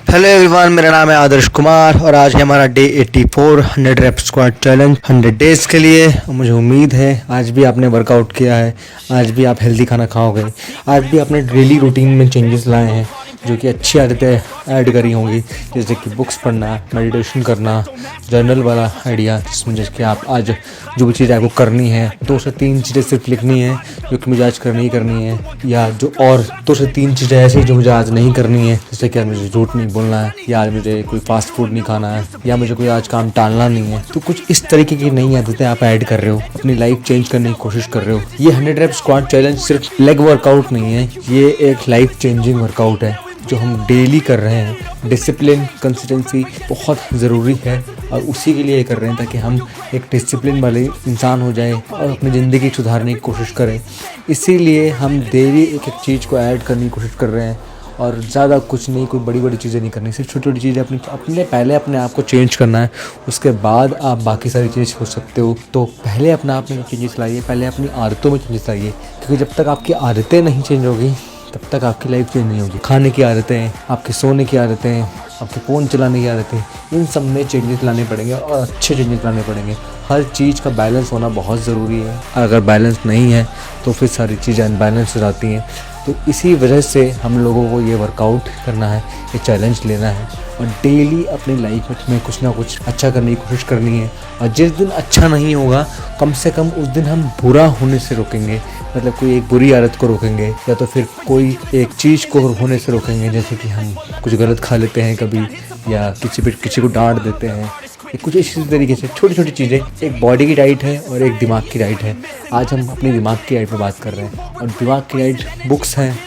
Hello everyone, मेरा नाम है आदर्श कुमार और आज है हमारा day 84 100 rape squat challenge 100 days के लिए। मुझे उम्मीद है आज भी आपने वर्कआउट किया है, आज भी आप हेल्दी खाना खाओगे, आज भी आपने डेली रूटीन में चेंजेस लाए हैं जो कि अच्छी आदतें ऐड करी होंगी, जैसे कि बुक्स पढ़ना, मेडिटेशन करना, जर्नल वाला आइडिया जिसमें जैसे कि आप आज जो भी चीज़ आपको करनी है 2 से 3 चीज़ें सिर्फ लिखनी है जो कि मुझे आज करनी ही करनी है, या जो और 2 से 3 चीज़ें ऐसी जो मुझे आज नहीं करनी है, जैसे कि आज मुझे झूठ नहीं बोलना है, या आज मुझे कोई फास्ट फूड नहीं खाना है, या मुझे कोई आज काम टालना नहीं है। तो कुछ इस तरीके की नई आदतें आप ऐड कर रहे हो, अपनी लाइफ चेंज करने की कोशिश कर रहे हो। ये 100 रेप स्क्वाट चैलेंज सिर्फ लेग वर्कआउट नहीं है, ये एक लाइफ चेंजिंग वर्कआउट है जो हम डेली कर रहे हैं। डिसिप्लिन, कंसिस्टेंसी बहुत ज़रूरी है और उसी के लिए कर रहे हैं ताकि हम एक डिसिप्लिन वाले इंसान हो जाए और अपनी ज़िंदगी सुधारने की कोशिश करें। इसीलिए हम डेली एक एक चीज़ को ऐड करने की कोशिश कर रहे हैं और ज़्यादा कुछ नहीं, कोई बड़ी बड़ी चीज़ें नहीं करनी, सिर्फ छोटी छोटी चीज़ें अपने पहले अपने आप को चेंज करना है, उसके बाद आप बाकी सारी चीज़ें सोच सकते हो। तो पहले अपने आप में चेंजेस लाइए, पहले अपनी आदतों में चेंजेस लाइए, क्योंकि जब तक आपकी आदतें नहीं चेंज होगी तब तक आपकी लाइफ चेंज नहीं होगी। खाने की आदतें, आपके सोने की आदतें, आपके फ़ोन चलाने की आदतें, इन सब में चेंजेस लाने पड़ेंगे और अच्छे चेंजेस लाने पड़ेंगे। हर चीज़ का बैलेंस होना बहुत ज़रूरी है, अगर बैलेंस नहीं है तो फिर सारी चीज़ें अनबैलेंस हो जाती हैं। तो इसी वजह से हम लोगों को ये वर्कआउट करना है, ये चैलेंज लेना है और डेली अपनी लाइफ में कुछ ना कुछ अच्छा करने की कोशिश करनी है। और जिस दिन अच्छा नहीं होगा कम से कम उस दिन हम बुरा होने से रोकेंगे, मतलब कोई एक बुरी आदत को रोकेंगे या तो फिर कोई एक चीज़ को होने से रोकेंगे, जैसे कि हम कुछ गलत खा लेते हैं कभी, या किसी को डांट देते हैं, कुछ इसी तरीके से छोटी छोटी चीज़ें। एक बॉडी की डाइट है और एक दिमाग की डाइट है। आज हम अपने दिमाग की डाइट पर बात कर रहे हैं और दिमाग की डाइट बुक्स हैं,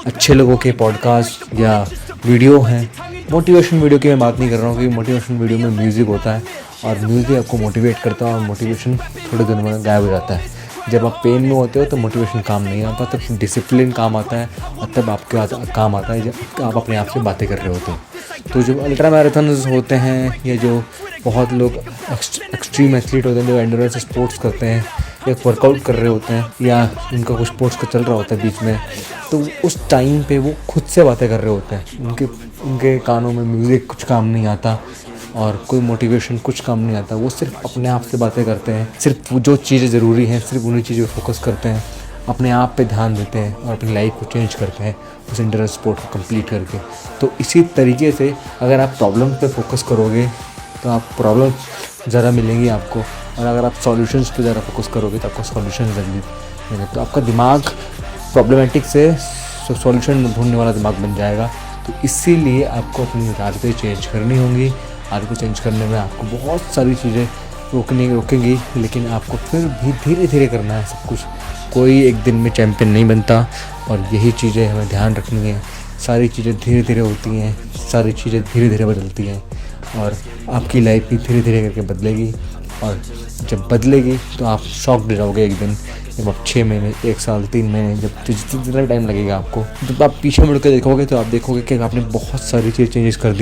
अच्छे लोगों के पॉडकास्ट या वीडियो हैं। मोटिवेशन वीडियो की मैं बात नहीं कर रहा हूँ क्योंकि मोटिवेशन वीडियो में म्यूज़िक होता है और म्यूज़िक आपको मोटिवेट करता है और मोटिवेशन थोड़े दिनों में गायब हो जाता है। जब आप पेन में होते हो तो मोटिवेशन काम नहीं आता, तब डिसिप्लिन काम आता है और तब आपके काम आता है जब आप अपने आप से बातें कर रहे होते हो। तो जो अल्ट्रा मैराथन्स होते हैं या जो बहुत लोग एक्सट्रीम एथलीट होते हैं जो एंड्योरेंस स्पोर्ट्स करते हैं या वर्कआउट कर रहे होते हैं या उनका कुछ स्पोर्ट्स का चल रहा होता है बीच में, तो उस टाइम पे वो खुद से बातें कर रहे होते हैं। उनके कानों में म्यूज़िक कुछ काम नहीं आता और कोई मोटिवेशन कुछ काम नहीं आता। वो सिर्फ अपने आप से बातें करते हैं, सिर्फ जो चीज़ें ज़रूरी हैं सिर्फ उन्हीं चीज़ों पर फोकस करते हैं, अपने आप पे ध्यान देते हैं और अपनी लाइफ को चेंज करते हैं उस एंड्योरेंस स्पोर्ट को कंप्लीट करके। तो इसी तरीके से अगर आप प्रॉब्लम पे फोकस करोगे तो आप प्रॉब्लम ज़्यादा मिलेंगी आपको, और अगर आप सॉल्यूशंस पे ज़्यादा फोकस करोगे तो आपको सॉल्यूशन जल्दी मिलेंगे। तो आपका दिमाग प्रॉब्लमेटिक से सॉल्यूशन ढूंढने वाला दिमाग बन जाएगा। तो इसीलिए आपको अपनी आदतें चेंज करनी होंगी। आदतें चेंज करने में आपको बहुत सारी चीज़ें रोकेंगी, लेकिन आपको फिर भी धीरे धीरे करना है सब कुछ। कोई एक दिन में चैम्पियन नहीं बनता और यही चीज़ें हमें ध्यान रखनी है। सारी चीज़ें धीरे धीरे होती हैं, सारी चीज़ें धीरे धीरे बदलती हैं और आपकी लाइफ भी धीरे धीरे करके बदलेगी। और जब बदलेगी तो आप शॉक्ड हो जाओगे एक दिन, जब आप 6 महीने, 1 साल, 3 महीने, जब जितना भी टाइम लगेगा आपको, जब आप पीछे मुड़ के देखोगे तो आप देखोगे कि आपने बहुत सारी चीज़ चेंज कर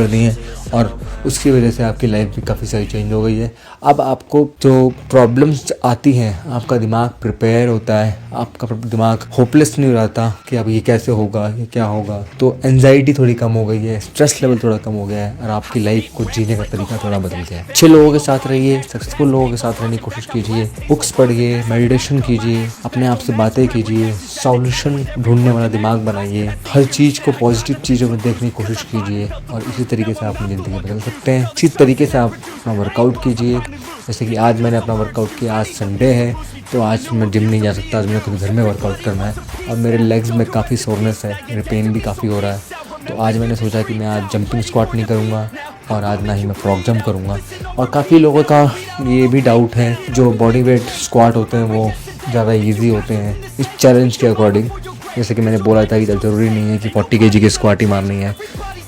दी हैं और उसकी वजह से आपकी लाइफ भी काफ़ी सारी चेंज हो गई है। अब आपको जो प्रॉब्लम्स आती हैं आपका दिमाग प्रिपेयर होता है, आपका दिमाग होपलेस नहीं हो जाता कि अब ये कैसे होगा, ये क्या होगा। तो एंजाइटी थोड़ी कम हो गई है, स्ट्रेस लेवल थोड़ा कम हो गया है और आपकी लाइफ को जीने का तरीका थोड़ा बदल गया है। अच्छे लोगों के साथ रहिए, सक्सेसफुल लोगों के साथ रहने की कोशिश कीजिए, बुक्स पढ़िए, मेडिटेशन कीजिए, अपने आप से बातें कीजिए, सॉल्यूशन ढूंढने वाला दिमाग बनाइए, हर चीज़ को पॉजिटिव चीज़ों में देखने की कोशिश कीजिए और इसी तरीके से आप अपनी ज़िंदगी बदल सकते हैं। इसी तरीके से आप अपना वर्कआउट कीजिए। जैसे कि आज मैंने अपना वर्कआउट किया, आज संडे है तो आज मैं जिम नहीं जा सकता, आज मुझे खुद घर में वर्कआउट करना है और मेरे लेग्स में काफ़ी सोरनेस है, मेरे पेन भी काफ़ी हो रहा है। तो आज मैंने सोचा कि मैं आज जंपिंग स्क्वाट नहीं करूँगा और आज ना ही मैं फ्रॉग जंप करूँगा। और काफ़ी लोगों का ये भी डाउट है, जो बॉडी वेट स्क्वाट होते हैं वो ज़्यादा इजी होते हैं इस चैलेंज के अकॉर्डिंग। जैसे कि मैंने बोला था कि ज़रूरी नहीं है कि 40 kg की स्क्वाट ही मारनी है,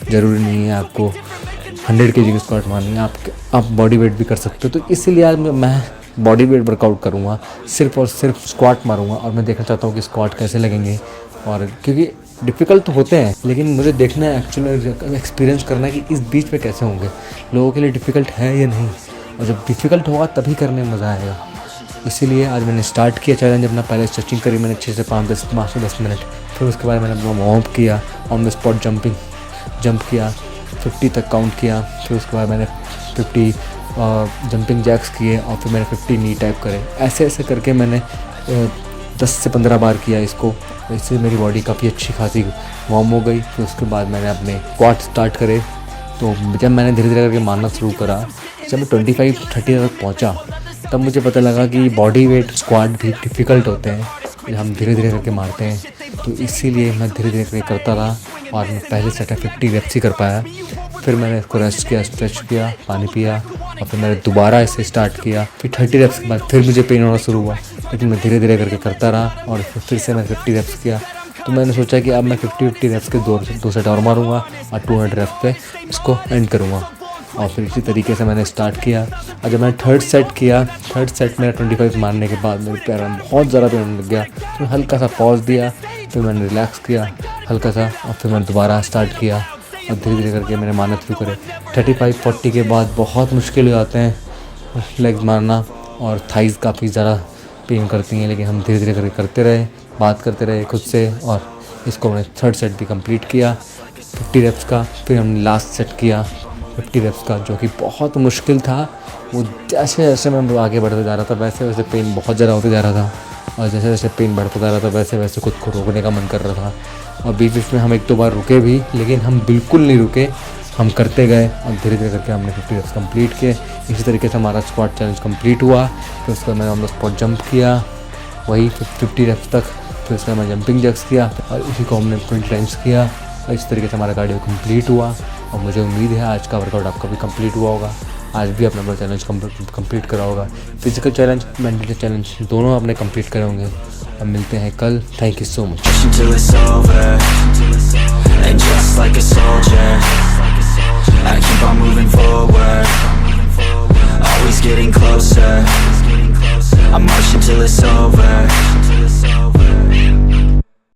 ज़रूरी नहीं है आपको 100 kg की स्क्वाट मारनी है, आप बॉडी वेट भी कर सकते हो। तो इसीलिए आज मैं बॉडी वेट वर्कआउट करूँगा, सिर्फ और सिर्फ स्क्वाट मारूँगा और मैं देखना चाहता हूँ कि स्क्वाट कैसे लगेंगे। और क्योंकि डिफ़िकल्ट तो होते हैं लेकिन मुझे देखना है, एक्चुअली एक्सपीरियंस करना है कि इस बीच में कैसे होंगे, लोगों के लिए डिफ़िकल्ट है या नहीं, और जब डिफ़िकल्ट होगा तभी करने में मज़ा आएगा। इसीलिए आज मैंने स्टार्ट किया चैलेंज अपना। पहले स्ट्रेचिंग करी मैंने 6 से 5 से 10 मिनट, फिर उसके बाद मैंने अपना वार्म अप किया, on the spot jumping jump किया, 50 तक काउंट किया। फिर उसके बाद मैंने 50 जंपिंग जैक्स किए और फिर मैंने 50 नी टैप करे। ऐसे ऐसे करके मैंने 10 से 15 बार किया इसको। इससे मेरी बॉडी काफ़ी अच्छी खासी वार्म हो गई। फिर उसके बाद मैंने अपने स्क्वाट स्टार्ट करे। तो जब मैंने धीरे धीरे करके मारना शुरू करा, जब मैं 25-30 तक पहुंचा, तब मुझे पता लगा कि बॉडी वेट स्क्वाट भी डिफ़िकल्ट होते हैं जब हम धीरे धीरे करके मारते हैं। तो इसीलिए मैं धीरे धीरे करके करता रहा और मैं पहले सेट में 50 रेप्स ही कर पाया। फिर मैंने इसको रेस्ट किया, स्ट्रेच किया, पानी पिया और फिर मैंने दोबारा इसे स्टार्ट किया। फिर 30 रेप्स के बाद फिर मुझे पेन होना शुरू हुआ, लेकिन मैं धीरे धीरे करके करता रहा और फिर से मैंने 50 रेप्स किया। तो मैंने सोचा कि अब मैं 50 रेप्स के दो सेट और मारूंगा और 200 रेप्स पे इसको एंड करूँगा। और फिर इसी तरीके से मैंने स्टार्ट किया। और जब मैंने थर्ड सेट किया, थर्ड सेट मेरा 25 मारने के बाद मेरे पैर में बहुत ज़्यादा पेन होने लग गया। तो हल्का सा पॉज दिया, फिर मैंने रिलैक्स किया हल्का सा और फिर मैंने दोबारा स्टार्ट किया और धीरे धीरे करके मैंने मारना शुरू करे। 35-40 के बाद बहुत मुश्किल हो जाते हैं लेग मारना और थाइज़ काफ़ी ज़्यादा पेन करती हैं, लेकिन हम धीरे धीरे करके करते रहे, बात करते रहे खुद से और इसको मैंने थर्ड सेट भी कंप्लीट किया 50 रेप्स का। फिर हमने लास्ट सेट किया 50 रेप्स का, जो कि बहुत मुश्किल था। वो जैसे जैसे मैं आगे बढ़ते जा रहा था वैसे वैसे पेन बहुत ज़्यादा होते जा रहा था और जैसे जैसे पेन बढ़ता जा रहा था वैसे वैसे खुद को रोकने का मन कर रहा था। और बीच बीच में हम 1-2 बार रुके भी, लेकिन हम बिल्कुल नहीं रुके, हम करते गए और धीरे धीरे करके हमने 50 रेप्स कंप्लीट किए। इसी तरीके से हमारा स्क्वाट चैलेंज कंप्लीट हुआ। फिर उसके बाद मैंने ऑन द स्पॉट जंप किया वही 50 रेप्स तक। फिर उसके बाद मैं जंपिंग जैक्स किया और इसी को हमने 20 टाइम्स किया। और इस तरीके से हमारा कार्डियो कंप्लीट हुआ और मुझे उम्मीद है आज का वर्कआउट आपका भी कंप्लीट हुआ होगा। आज भी अपना चैलेंज कंप्लीट करा होगा। फिजिकल चैलेंज, मेंटल चैलेंज दोनों आपने कंप्लीट करे होंगे। अब मिलते हैं कल। Thank you so much. I keep on moving forward, always getting closer. I'm marching till it's over.